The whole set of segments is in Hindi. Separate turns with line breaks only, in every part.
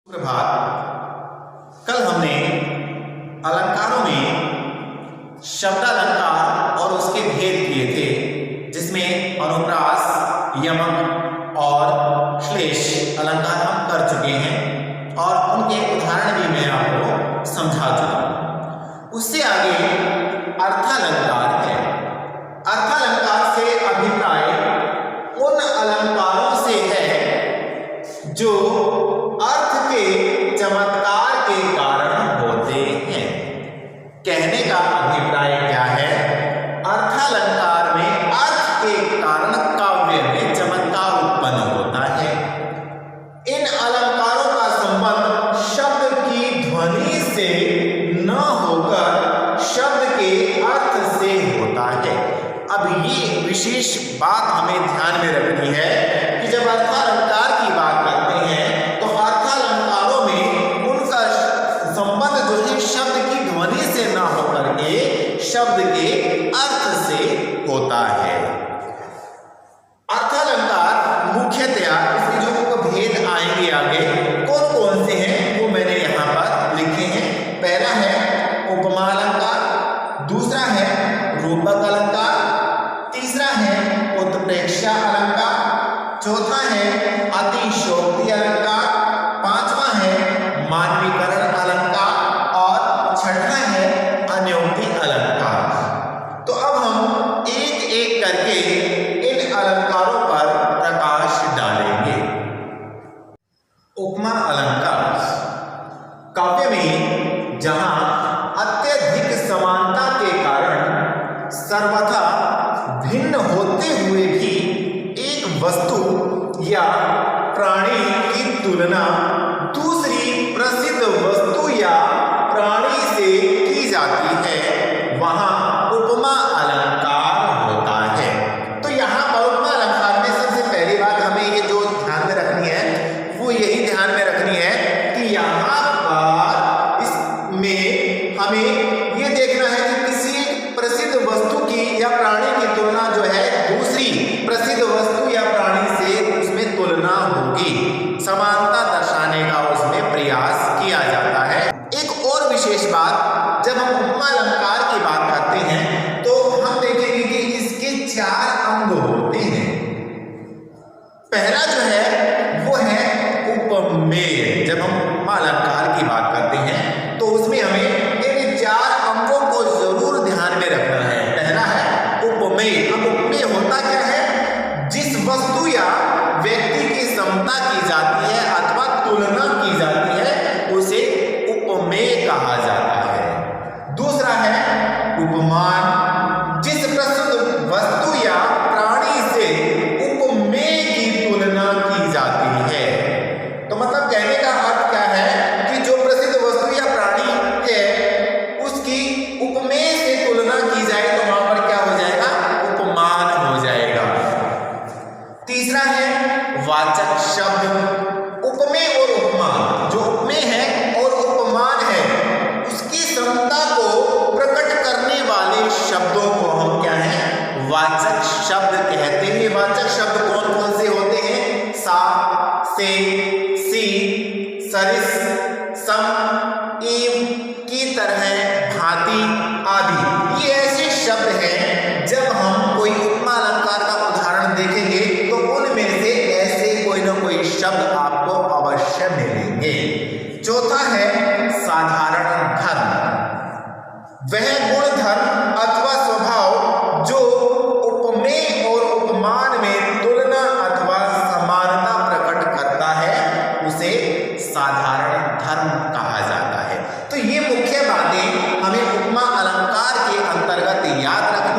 प्रभात। कल हमने अलंकारों में शब्दालंकार और उसके भेद किए थे, जिसमें अनुप्रास, यमक और श्लेष अलंकार हम कर चुके हैं और उनके उदाहरण भी मैं आपको समझा चुका हूं। उससे आगे अर्थालंकार है। अर्थालंकार से अभिप्राय उन अलंकारों से है जो अर्थ के चमत्कार के कारण होते हैं। कहने का अभिप्राय क्या है? अर्थालंकार में अर्थ के कारण काव्य में चमत्कार उत्पन्न होता है। इन अलंकारों का संबंध शब्द की ध्वनि से न होकर शब्द के अर्थ से होता है। अब ये विशेष बात हमें ध्यान में रखनी है कि जब अर्थालंकार की बात करते हैं तो अर्थालंकारों में उनका संबंध जो है शब्द की ध्वनि से ना होकर के शब्द के अर्थ से होता है। अर्थालंकार मुख्यतया इसमें जो भेद आएंगे आगे कौन कौन से हैं वो मैंने यहाँ पर लिखे हैं। पहला है उपमा अलंकार, दूसरा है रूपक अलंकार, तीसरा है उत्प्रेक्षा अलंकार, चौथा है अतिशयोक्ति अलंकार, पांचवा है मानवीकरण अलंकार और छठा है अन्योक्ति अलंकार। तो अब हम एक एक करके इन अलंकारों पर प्रकाश डालेंगे। उपमा अलंकार काव्य में जहां अत्यधिक समानता के कारण सर्वथा भिन्न होते हुए भी एक वस्तु या प्राणी की तुलना दूसरी प्रसिद्ध वस्तु या प्राणी से की जाती है, वहां उपमा अलंकार होता है। तो यहाँ पर उपमा अलंकार में सबसे पहली बात हमें ये जो ध्यान में रखनी है वो यही ध्यान में रखनी है कि यहाँ पर इसमें हमें ये देखना है कि किसी प्रसिद्ध वस्तु की या प्राणी की तुलना जो है दूसरी प्रसिद्ध वस्तु या प्राणी से उसमें तुलना होगी, समानता दर्शाने का उसमें प्रयास किया जाता है। एक और विशेष बात, जब हम उपमा अलंकार की बात करते हैं तो हम देखेंगे कि इसके 4 अंग होते हैं। पहला जो है वो है उपमेय। जब हम उपमा अलंकार की बात करते हैं तो उसमें हमें इन 4 अंगों को जरूर ध्यान में रखना है। पहला है उपमेय। अब उपमेय होता क्या है? जिस वस्तु या व्यक्ति की समता की जाती है अथवा तुलना की जाती है उसे उपमेय कहा जाता है। दूसरा है उपमान। जिस प्रसिद्ध वस्तु या प्राणी से उपमेय की तुलना की जाती है। तो मतलब कहने का अर्थ क्या है कि जो प्रसिद्ध वस्तु या प्राणी है उसकी उपमेय से तुलना की जाए तो वहां पर क्या हो जाएगा? उपमान हो जाएगा। तीसरा है वाचक शब्द। उपमेय और उपमान, जो उपमेय है और उपमान है उसकी समता को प्रकट करने वाले शब्दों को हम क्या है? वाचक शब्द कहते हैं। ये वाचक शब्द कौन कौन से होते हैं? सा, से, सी, सरिस, सम, एव, की तरह, भांति आदि। ये ऐसे शब्द हैं जब हम कोई उपमा अलंकार का उदाहरण देखेंगे तो उनमें से ऐसे कोई ना कोई शब्द आपको अवश्य मिलेंगे। चौथा है साधारण धर्म। वह गुण धर्म अथवा स्वभाव जो उपमेय और उपमान में तुलना अथवा समानता प्रकट करता है उसे साधारण धर्म कहा जाता है। तो ये मुख्य बातें हमें उपमा अलंकार के अंतर्गत याद रखनी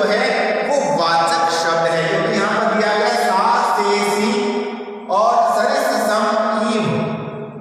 है वो वाचक शब्द है, क्योंकि यहाँ पर दिया गया सा से सी और सरिस सम ईव,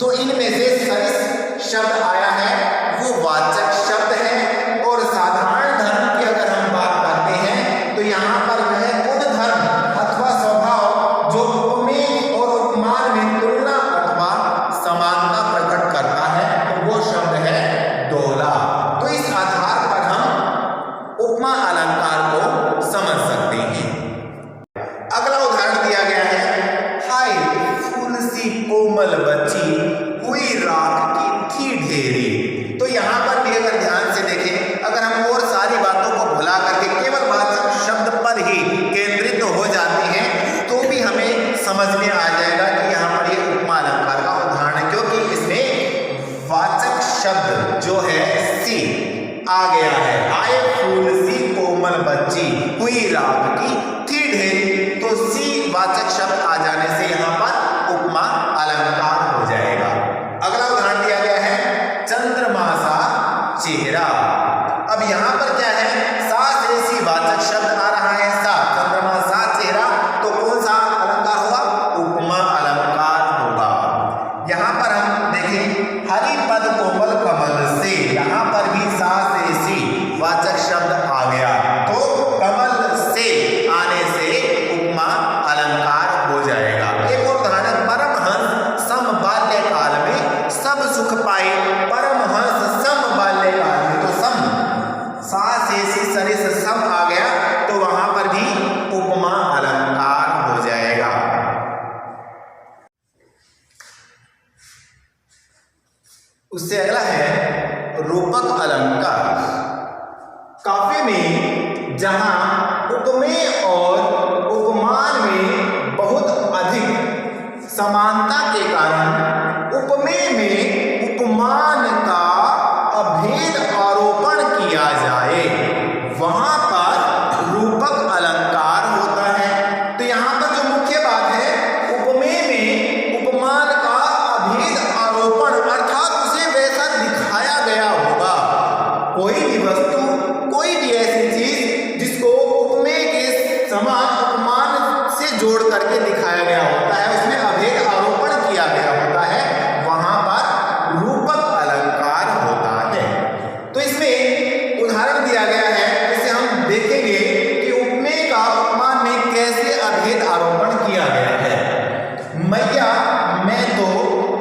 तो इनमें से सरिस शब्द आया है वो वाचक शब्द है। और साधारण धर्म की अगर हम बात करते हैं तो यहाँ पर वह गुण धर्म अथवा स्वभाव जो उपमेय और उपमान में तुलना अथवा समानता प्रकट करता है तो वो शब्द है डोला। तो इस आधार पर हम उपमा अलंकार को समझ सकते हैं। अगला उदाहरण दिया गया है, हाय फूल सी कोमल बच्ची हुई राख की थी ढेरी। तो यहाँ पर भी अगर ध्यान से देखें, अगर हम और सारी बातों को भुला करके केवल वाचक शब्द पर ही केंद्रित हो जाते हैं तो भी हमें समझ में आ जाएगा कि यहाँ पर ये उपमा अलंकार का उदाहरण है, क्योंकि इसमें वाचक शब्द जो है सी आ गया है। आए फूल सी कोमल बच्ची हुई राख की थी ढेरी, तो सी वाचक शब्द आ जाने से यहाँ पर उपमा अलंकार हो जाएगा। अगला उदाहरण दिया गया है, चंद्रमा सा चेहरा। अब यहाँ पर क्या है, सा से सी वाचक शब्द आ रहा है, सा चंद्रमा सा चेहरा, तो कौन सा अलंकार होगा, उपमा अलंकार होगा। यहाँ पर हम देखें, हरि पद कोमल कमल से, यहाँ पर भी सा से सी वाचक शब्द आ गया, तो कमल से आने से उपमा अलंकार हो जाएगा। एक और उदाहरण, परमहंस सम बाल्यकाल में सब सुख पाए। परमहंस सम बाल्यकाल में, तो सम सा से सी सरिस सम आ गया, तो वहां पर भी उपमा अलंकार हो जाएगा। उससे अगला है रूपक अलंकार। काव्य में जहां उपमेय और उपमान में बहुत अधिक समानता के कारण उपमेय में उपमान का अभेद आरोपण किया जाए, वहां पर रूपक अलंकार होता है। तो यहाँ पर जो मुख्य बात है, उपमेय में उपमान का अभेद आरोपण, अर्थात उसे वैसा दिखाया गया होगा। कोई भी वस्तु, कोई भी ऐसी चीज जिसको उपमेय के समान उपमान से जोड़ करके दिखाया गया होता है, उसमें अभेद आरोपण किया गया होता है, वहां पर रूपक अलंकार होता है। तो इसमें उदाहरण दिया गया है, जिसे हम देखेंगे कि उपमेय का उपमान में कैसे अभेद आरोपण किया गया है। मैया मैं तो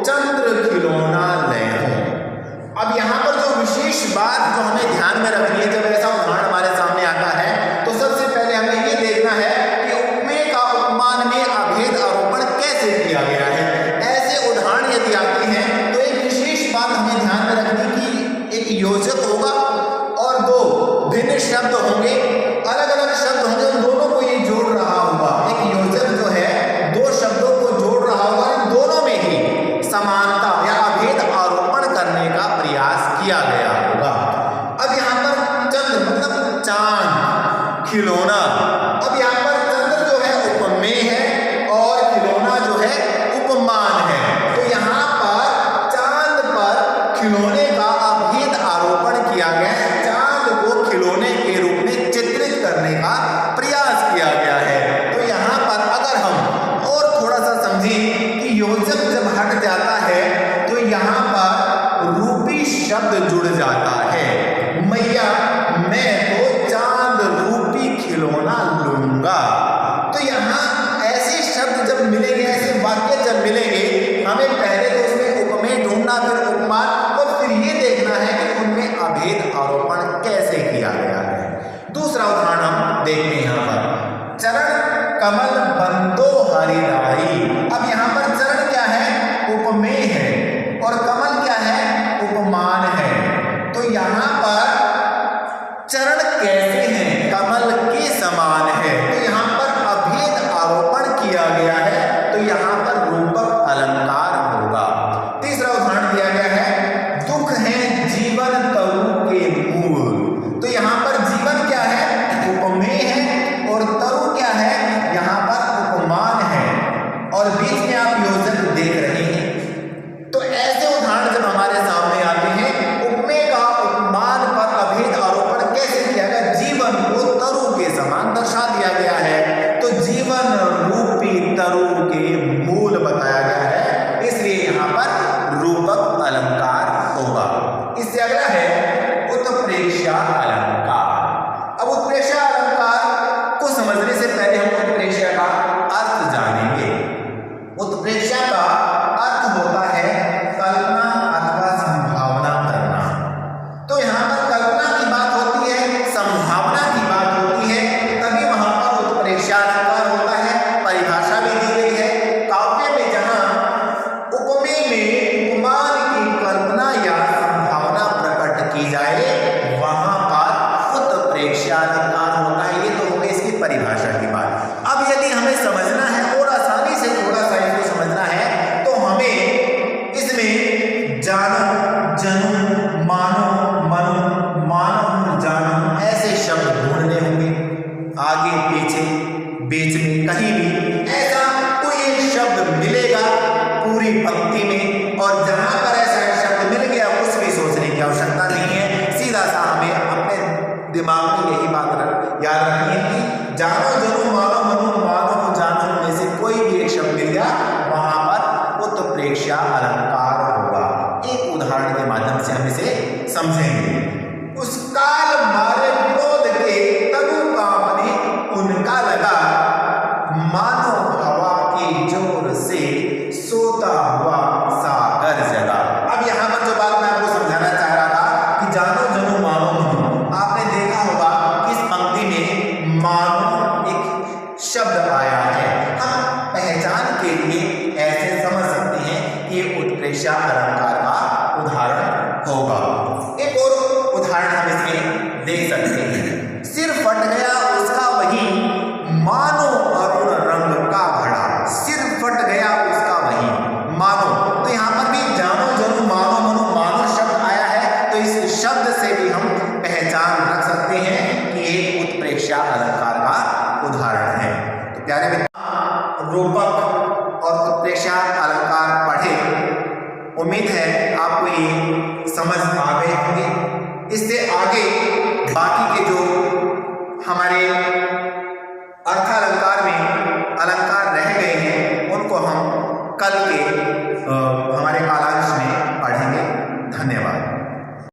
चंद्र खिलौना ले हूं। अब यहाँ पर जो विशेष बात जो हमें ध्यान में रखनी है, जब ऐसा उदाहरण हमारे सामने आता है, तो सबसे पहले हमें ये देखना है कि उपमेय का उपमान में अभेद आरोपण कैसे किया गया है। ऐसे उदाहरण यदि आते हैं तो एक विशेष बात हमें ध्यान में रखनी कि एक योजक होगा और दो भिन्न शब्द होंगे, अलग अलग शब्द होंगे, उन दोनों को ये जोड़ रहा होगा। एक योजक जो है दो शब्दों को जोड़ रहा होगा, इन दोनों में ही समानता या अभेद आरोपण करने का प्रयास किया गया होगा। अब यहाँ पर चंद्र मतलब चांद, खिलौना, अब यहाँ पर चंद्र जो है उपमेय है और खिलौना जो है उपमान है। तो यहाँ पर चांद पर खिलौने का अभेद आरोपण किया गया है, चांद को खिलौने के रूप में चित्रित करने का प्रयास किया गया है। तो यहाँ पर अगर हम और थोड़ा सा समझें कि योजक जब हट जाता है तो यहाँ पर रूपी शब्द जुड़ जाता है। मैया मैं तो चांद रूपी खिलौना लूंगा। तो यहाँ ऐसे शब्द जब मिलेंगे, ऐसे वाक्य जब मिलेंगे, हमें पहले तो उसमें उपमेय ढूंढना, फिर उपमान, और फिर ये देखना है कि उनमें अभेद आरोपण कैसे किया गया है। दूसरा उदाहरण हम देखते हैं यहाँ पर, चरण कमल बंदो हरिदाई। अब यहाँ पर चरण क्या है, उपमेय है, और कमल क्या है, उपमान है। तो यहाँ पर चरण कैसे हैं, कमल के समान है, तो यहाँ पर अभेद आरोपण किया गया है, तो यहाँ पर रूपक अलंकार होगा। तीसरा उदाहरण दिया गया है, दुख है जीवन तरु के मूल। तो यहाँ पर जीवन क्या है, उपमेय है, और तरु क्या है, यहाँ पर उपमान है, और बीच में आप योजक देख रहे हैं। तो ऐसे उदाहरण जब हमारे सामने आते हैं, उपमेय का उपमान पर अभेद आरोपण कैसे किया गया, जीवन आगे पीछे बीच में कहीं भी ऐसा कोई एक शब्द मिलेगा पूरी पंक्ति में, और जहां पर ऐसा शब्द मिल गया कुछ भी सोचने की आवश्यकता नहीं है, सीधा सा हमें अपने दिमाग में यही बात याद रखनी है कि जानो जनो मानो मनो मानो जानो में से कोई भी एक शब्द मिल गया वहां पर उत्प्रेक्षा अलंकार होगा। एक उदाहरण के माध्यम से हम इसे समझेंगे। उस काल मारे क्रोध के तनु कांपने उनका लगा, मानो हवा के जोर से सोता हुआ सागर जगा। अब यहां पर जो बात मैं आपको समझाना चाह रहा था कि जानो जनो मानो मनो, आपने देखा होगा कि इस पंक्ति में मानो एक शब्द आया है। हम पहचान के लिए ऐसे समझ सकते हैं कि ये उत्प्रेक्षा अलंकार का उदाहरण होगा। एक और उदाहरण हम इसमें देख सकते हैं। सिर फट गया उसका वही, मानो अरुण रंग का घड़ा। सिर फट गया उसका वही, मानो, तो यहाँ पर भी जानो जनो मानो मनो मानो शब्द आया है, तो इस शब्द से भी हम पहचान रख सकते हैं कि ये उत्प्रेक्षा अलंकार का उदाहरण है। तो प्यारे मित्रों, रूपक और उत्प्रेक्षा अलंकार पढ़े, उम्मीद है आपको ये समझ आ गए होंगे। इससे आगे बाकी के जो हमारे